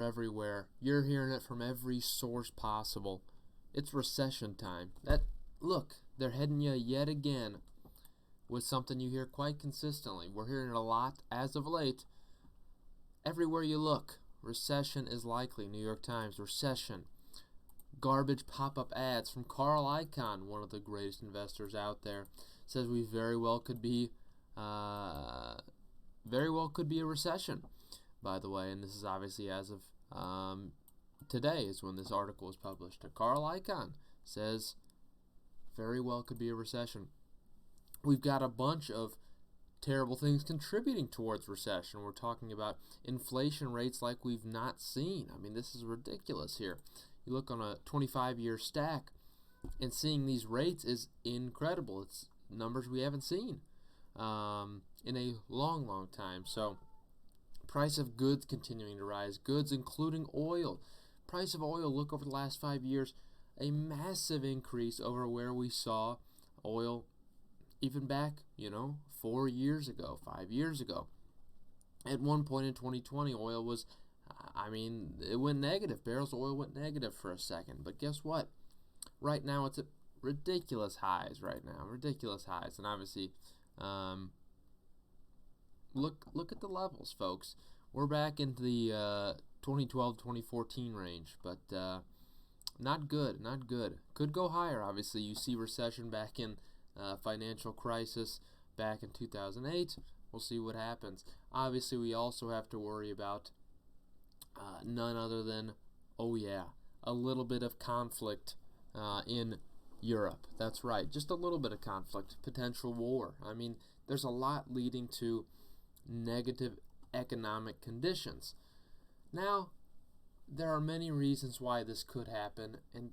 everywhere. You're hearing it from every source possible. It's recession time. Look, they're heading you yet again with something you hear quite consistently. We're hearing it a lot as of late. Everywhere you look, recession is likely. New York Times, recession. Garbage pop-up ads from Carl Icahn, one of the greatest investors out there, says we very well could be a recession, by the way, and this is obviously as of today is when this article was published. Carl Icahn says very well could be a recession. We've got a bunch of terrible things contributing towards recession. We're talking about inflation rates like we've not seen. I mean, this is ridiculous here. You look on a 25-year stack, and seeing these rates is incredible. It's numbers we haven't seen in a long, long time. So, price of goods continuing to rise. Goods including oil. Price of oil, look over the last 5 years, a massive increase over where we saw oil even back, 4 years ago, 5 years ago. At one point in 2020, oil was, it went negative. Barrels of oil went negative for a second. But guess what? Right now, it's at ridiculous highs right now. Ridiculous highs. And obviously, look at the levels, folks. We're back into the 2012-2014 range. But not good, not good. Could go higher, obviously. You see recession back in financial crisis back in 2008. We'll see what happens. Obviously, we also have to worry about none other than, a little bit of conflict in Europe. That's right, just a little bit of conflict, potential war. I mean, there's a lot leading to negative economic conditions. Now, there are many reasons why this could happen, and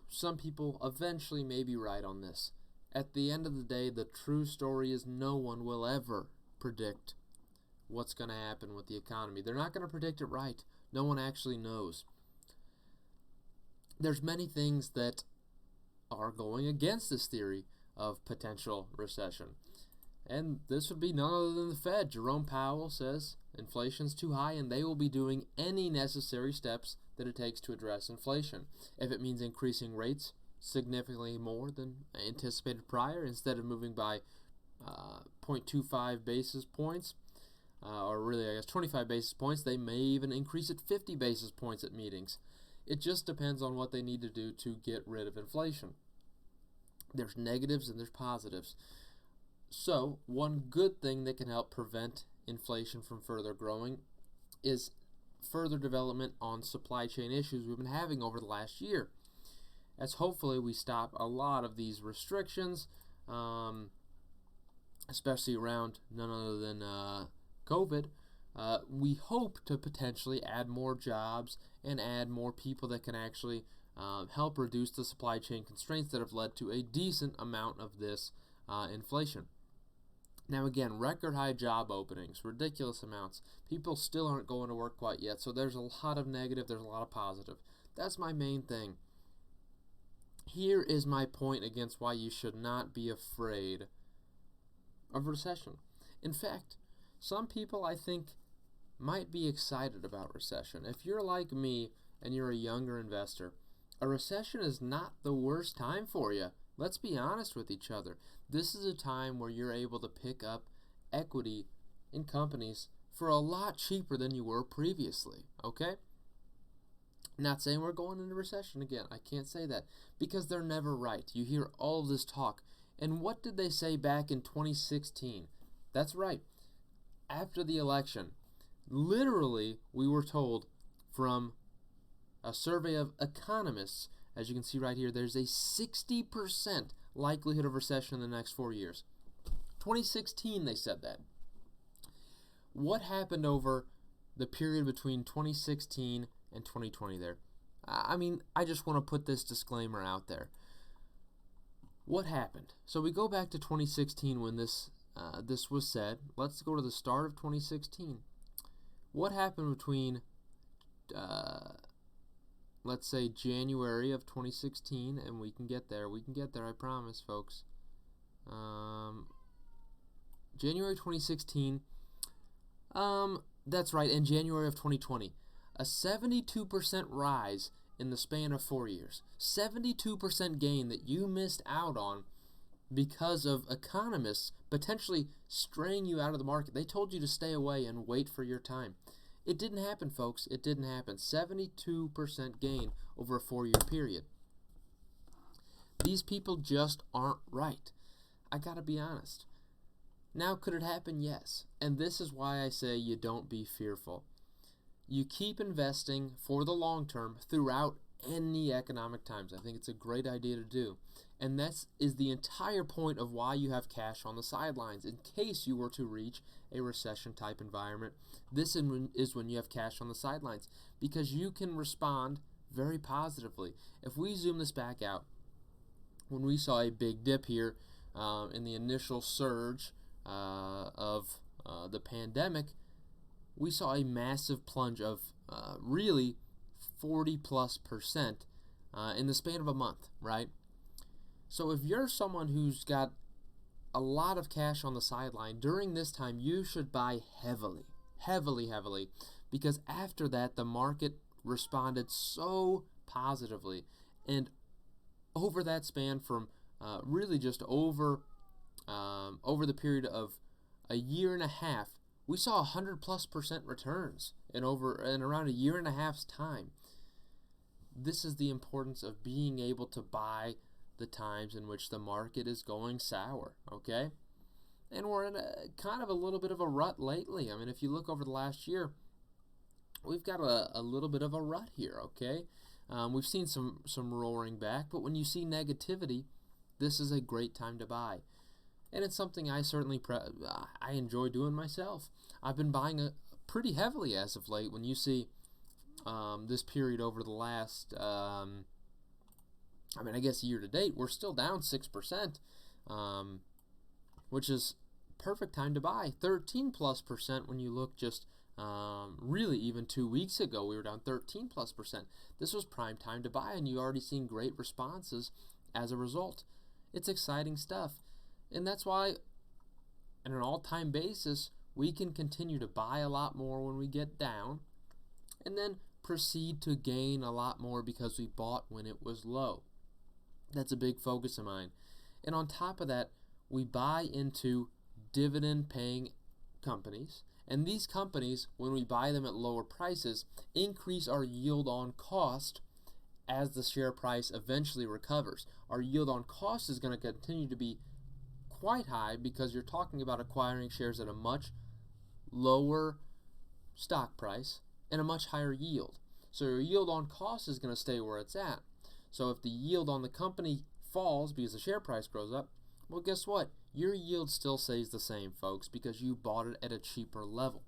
some people eventually may be right on this. At the end of the day, the true story is no one will ever predict what's going to happen with the economy. They're not going to predict it right. No one actually knows. There's many things that are going against this theory of potential recession. And this would be none other than the Fed. Jerome Powell says inflation's too high and they will be doing any necessary steps that it takes to address inflation. If it means increasing rates significantly more than anticipated prior, instead of moving by 0.25 basis points, or really I guess 25 basis points, they may even increase it 50 basis points at meetings. It just depends on what they need to do to get rid of inflation. There's negatives and there's positives. So, one good thing that can help prevent inflation from further growing is further development on supply chain issues we've been having over the last year. As hopefully we stop a lot of these restrictions, especially around none other than COVID. We hope to potentially add more jobs and add more people that can actually help reduce the supply chain constraints that have led to a decent amount of this inflation. Now again, record high job openings, ridiculous amounts. People still aren't going to work quite yet, so there's a lot of negative, there's a lot of positive. That's my main thing. Here is my point against why you should not be afraid of recession. In fact, some people I think might be excited about recession. If you're like me and you're a younger investor, a recession is not the worst time for you. Let's be honest with each other. This is a time where you're able to pick up equity in companies for a lot cheaper than you were previously, okay? Not saying we're going into recession again. I can't say that because they're never right. You hear all of this talk. And what did they say back in 2016? That's right. After the election, literally, we were told from a survey of economists, as you can see right here, there's a 60% likelihood of recession in the next 4 years. 2016, they said that. What happened over the period between 2016 and 2020 there? I just want to put this disclaimer out there. What happened? So we go back to 2016 when this was said. Let's go to the start of 2016. What happened between, let's say, January of 2016, and we can get there. We can get there, I promise, folks. January 2016, that's right, and January of 2020. A 72% rise in the span of 4 years. 72% gain that you missed out on because of economists potentially straying you out of the market. They told you to stay away and wait for your time. It didn't happen, folks. It didn't happen. 72% gain over a 4-year period. These people just aren't right. I gotta be honest. Now, could it happen? Yes. And this is why I say you don't be fearful. You keep investing for the long term throughout any economic times. I think it's a great idea to do. And that is the entire point of why you have cash on the sidelines. In case you were to reach a recession type environment, this is when you have cash on the sidelines, because you can respond very positively. If we zoom this back out, when we saw a big dip here in the initial surge of the pandemic, we saw a massive plunge of really 40+% in the span of a month, right? So if you're someone who's got a lot of cash on the sideline, during this time you should buy heavily, because after that the market responded so positively. And over that span from really just over the period of a year and a half, we saw 100+% returns in around a year and a half's time. This is the importance of being able to buy the times in which the market is going sour, okay? And we're in kind of a little bit of a rut lately. I mean, if you look over the last year, we've got a little bit of a rut here, okay? We've seen some roaring back, but when you see negativity, this is a great time to buy. And it's something I certainly I enjoy doing myself. I've been buying pretty heavily as of late. When you see this period over the last, I guess year to date, we're still down 6%, which is perfect time to buy. 13+% when you look just really even 2 weeks ago, we were down 13+%. This was prime time to buy, and you've already seen great responses as a result. It's exciting stuff. And that's why, on an all-time basis, we can continue to buy a lot more when we get down, and then proceed to gain a lot more because we bought when it was low. That's a big focus of mine. And on top of that, we buy into dividend-paying companies. And these companies, when we buy them at lower prices, increase our yield on cost as the share price eventually recovers. Our yield on cost is going to continue to be quite high because you're talking about acquiring shares at a much lower stock price and a much higher yield. So your yield on cost is going to stay where it's at. So if the yield on the company falls because the share price grows up, well, guess what? Your yield still stays the same, folks, because you bought it at a cheaper level.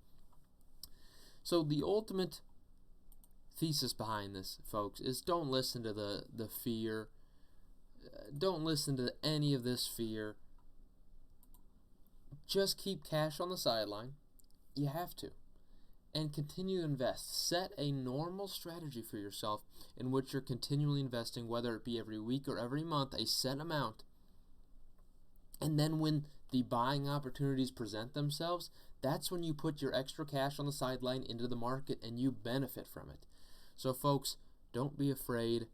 So the ultimate thesis behind this, folks, is don't listen to the fear. Don't listen to any of this fear. Just keep cash on the sideline. You have to. And continue to invest. Set a normal strategy for yourself in which you're continually investing, whether it be every week or every month, a set amount. And then when the buying opportunities present themselves, that's when you put your extra cash on the sideline into the market and you benefit from it. So folks, don't be afraid.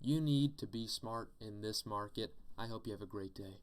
You need to be smart in this market. I hope you have a great day.